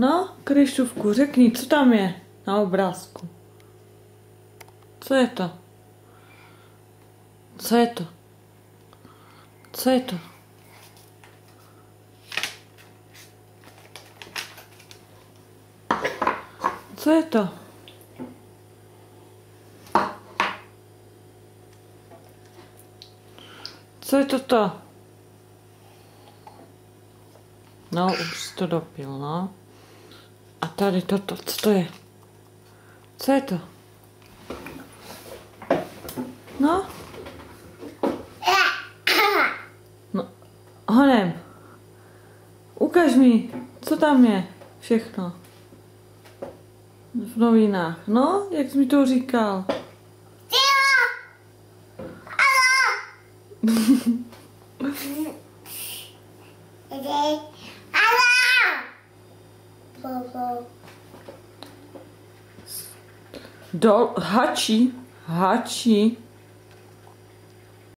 No, Kryštůvku, řekni, co tam je na obrázku? Co je to? Co je to? Co je to? Co je to? Co je toto? No, už jsi to dopil, no. A tady toto, co to je? Co je to? No? No, honem. Ukaž mi, co tam je všechno. V novinách. No, jak jsi mi to říkal. Hači.